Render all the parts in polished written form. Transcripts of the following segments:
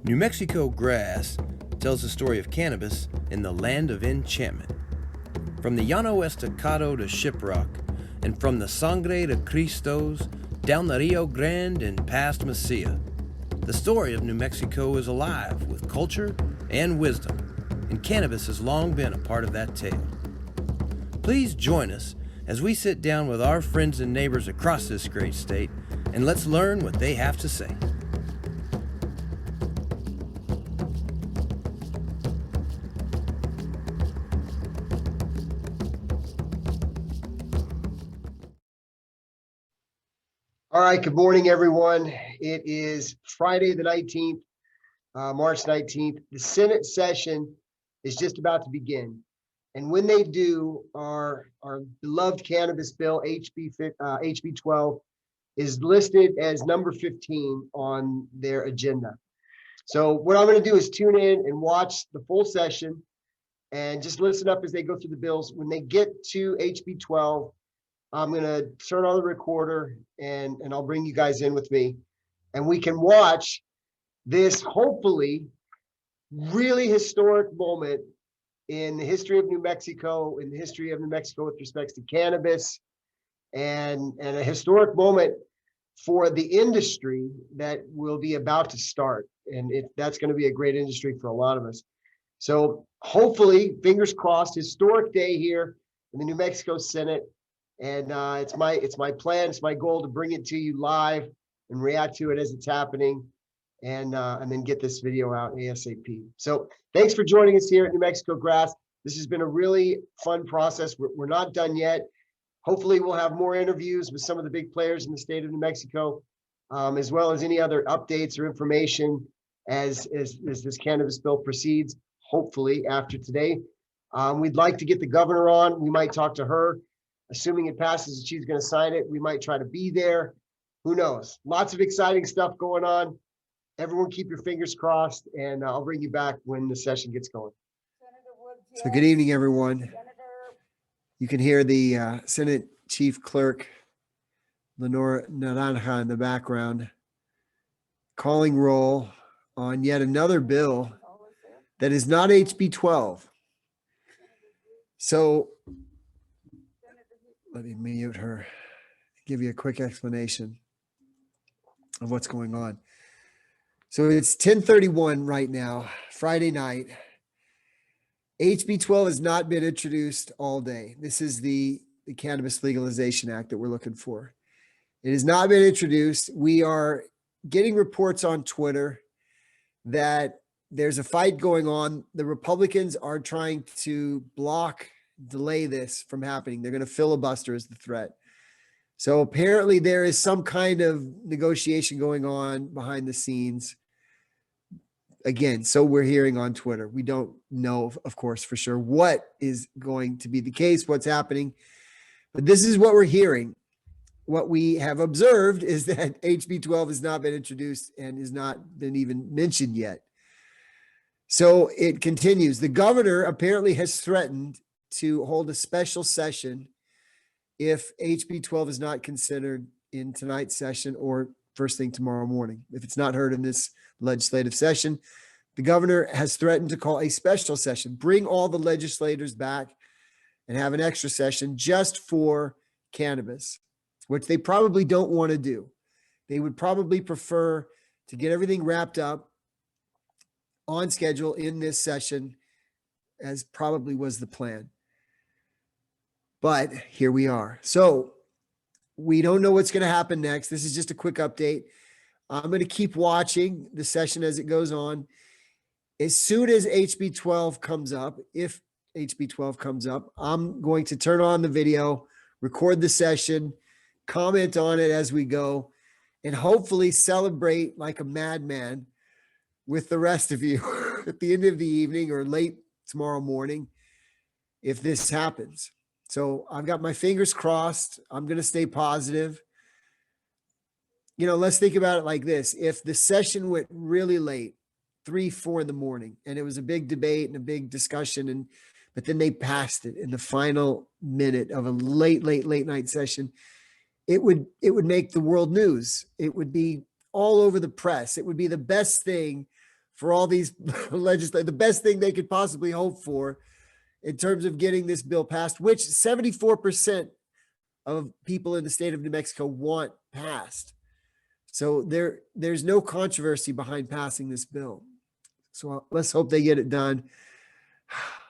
New Mexico grass tells the story of cannabis in the land of enchantment. From the Llano Estacado to Shiprock, and from the Sangre de Cristos down the Rio Grande and past Mesilla, the story of New Mexico is alive with culture and wisdom, and cannabis has long been a part of that tale. Please join us as we sit down with our friends and neighbors across this great state, and let's learn what they have to say. All right, good morning, everyone. It is Friday the 19th, March 19th. The Senate session is just about to begin. And when they do, our beloved cannabis bill, HB12, is listed as number 15 on their agenda. So what I'm going to do is tune in and watch the full session and just listen up as they go through the bills. When they get to HB12, I'm going to turn on the recorder and I'll bring you guys in with me, and we can watch this hopefully really historic moment in the history of New Mexico, in the history of New Mexico with respects to cannabis, and a historic moment for the industry that will be about to start. And that's going to be a great industry for a lot of us. So hopefully, fingers crossed, historic day here in the New Mexico Senate. And it's my plan, it's my goal to bring it to you live and react to it as it's happening, and then get this video out ASAP. So thanks for joining us here at New Mexico Grass. This has been a really fun process. We're not done yet. Hopefully we'll have more interviews with some of the big players in the state of New Mexico, as well as any other updates or information as this cannabis bill proceeds, hopefully after today. We'd like to get the governor on. We might talk to her. Assuming it passes and she's going to sign it, we might try to be there. Who knows? Lots of exciting stuff going on. Everyone keep your fingers crossed, and I'll bring you back when the session gets going. So good evening, everyone. You can hear the Senate Chief Clerk, Lenora Naranja, in the background, calling roll on yet another bill that is not HB 12. So let me mute her, give you a quick explanation of what's going on. So it's 10:31 right now, Friday night. HB 12 has not been introduced all day. This is the Cannabis Legalization Act that we're looking for. It has not been introduced. We are getting reports on Twitter that there's a fight going on. The Republicans are trying to delay this from happening. They're going to filibuster as the threat. So apparently there is some kind of negotiation going on behind the scenes. Again, so we're hearing on Twitter. We don't know, of course, for sure what is going to be the case, what's happening. But this is what we're hearing. What we have observed is that HB 12 has not been introduced and has not been even mentioned yet. So it continues. The governor apparently has threatened to hold a special session if HB 12 is not considered in tonight's session or first thing tomorrow morning. If it's not heard in this legislative session, the governor has threatened to call a special session, bring all the legislators back and have an extra session just for cannabis, which they probably don't want to do. They would probably prefer to get everything wrapped up on schedule in this session, as probably was the plan. But here we are. So we don't know what's going to happen next. This is just a quick update. I'm going to keep watching the session as it goes on. As soon as HB 12 comes up, if HB 12 comes up, I'm going to turn on the video, record the session, comment on it as we go, and hopefully celebrate like a madman with the rest of you at the end of the evening or late tomorrow morning if this happens. So I've got my fingers crossed. I'm going to stay positive. You know, let's think about it like this. If the session went really late, 3, 4 in the morning, and it was a big debate and a big discussion, but then they passed it in the final minute of a late night session, it would make the world news. It would be all over the press. It would be the best thing for all these legislators, the best thing they could possibly hope for in terms of getting this bill passed, which 74% of people in the state of New Mexico want passed. So there's no controversy behind passing this bill. So let's hope they get it done.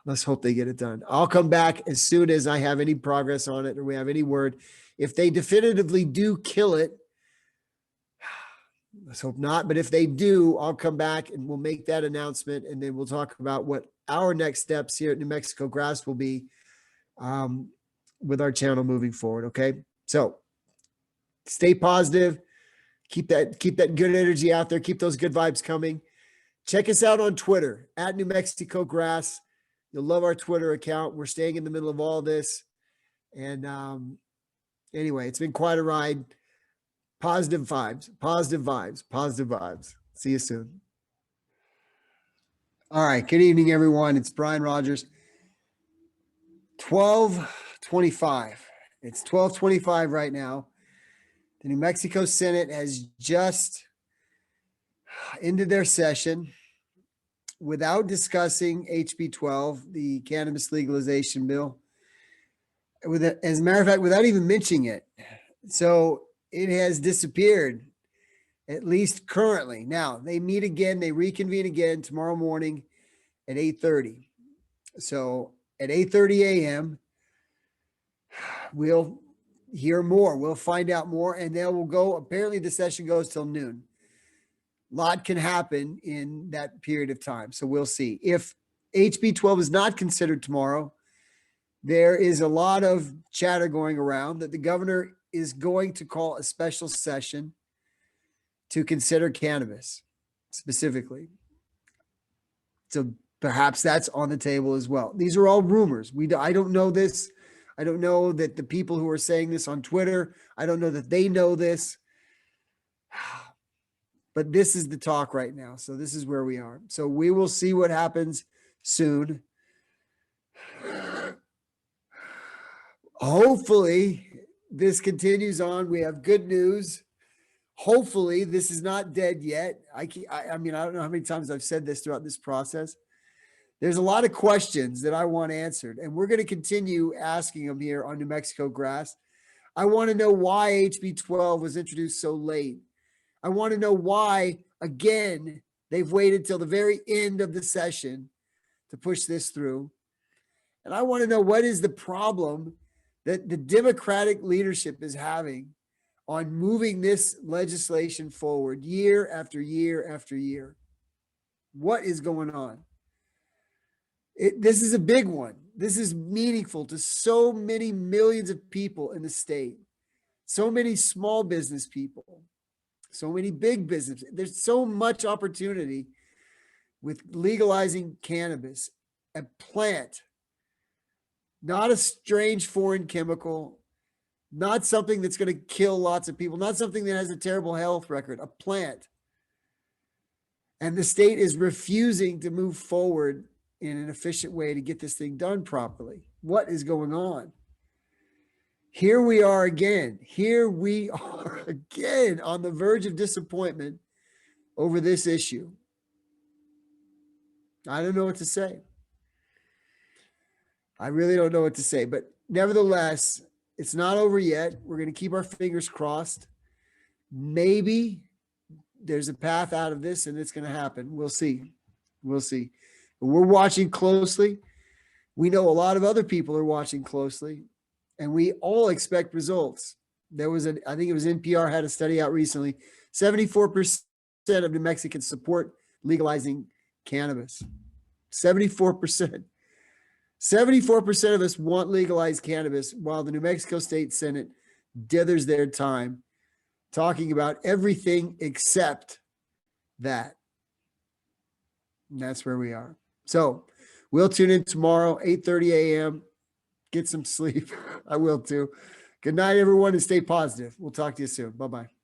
Let's hope they get it done. I'll come back as soon as I have any progress on it or we have any word. If they definitively do kill it, let's hope not. But if they do, I'll come back and we'll make that announcement. And then we'll talk about what our next steps here at New Mexico Grass will be with our channel moving forward. Okay. So stay positive. Keep that good energy out there. Keep those good vibes coming. Check us out on Twitter at New Mexico Grass. You'll love our Twitter account. We're staying in the middle of all this. And anyway, it's been quite a ride. Positive vibes, positive vibes, positive vibes. See you soon. All right. Good evening, everyone. It's Brian Rogers. 12:25. It's 12:25 right now. The New Mexico Senate has just ended their session without discussing HB12, the cannabis legalization bill. As a matter of fact, without even mentioning it. So it has disappeared, at least currently. Now, they meet again, they reconvene again tomorrow morning at 8:30. So at 8:30 a.m., we'll hear more. We'll find out more, and they will go. Apparently, the session goes till noon. A lot can happen in that period of time. So we'll see. If HB12 is not considered tomorrow, there is a lot of chatter going around that the governor is going to call a special session to consider cannabis specifically. So perhaps that's on the table as well. These are all rumors. I don't know this. I don't know that the people who are saying this on Twitter, I don't know that they know this. But this is the talk right now. So this is where we are. So we will see what happens soon. Hopefully this continues on. We have good news. Hopefully this is not dead yet. I mean, I don't know how many times I've said this throughout this process. There's a lot of questions that I want answered, and we're going to continue asking them here on New Mexico Grass. I want to know why HB12 was introduced so late. I want to know why, again, they've waited till the very end of the session to push this through. And I want to know what is the problem that the Democratic leadership is having on moving this legislation forward year after year after year. What is going on? This is a big one. This is meaningful to so many millions of people in the state, so many small business people, so many big businesses. There's so much opportunity with legalizing cannabis, a plant, not a strange foreign chemical, not something that's going to kill lots of people, not something that has a terrible health record, a plant. And the state is refusing to move forward in an efficient way to get this thing done properly. What is going on? Here we are again. Here we are again on the verge of disappointment over this issue. I don't know what to say. I really don't know what to say, but nevertheless, it's not over yet. We're going to keep our fingers crossed. Maybe there's a path out of this and it's going to happen. We'll see. We'll see. But we're watching closely. We know a lot of other people are watching closely, and we all expect results. There was I think it was NPR had a study out recently. 74% of New Mexicans support legalizing cannabis. 74%. 74% of us want legalized cannabis, while the New Mexico State Senate dithers their time talking about everything except that. And that's where we are. So we'll tune in tomorrow, 8:30 a.m. Get some sleep. I will too. Good night, everyone, and stay positive. We'll talk to you soon. Bye-bye.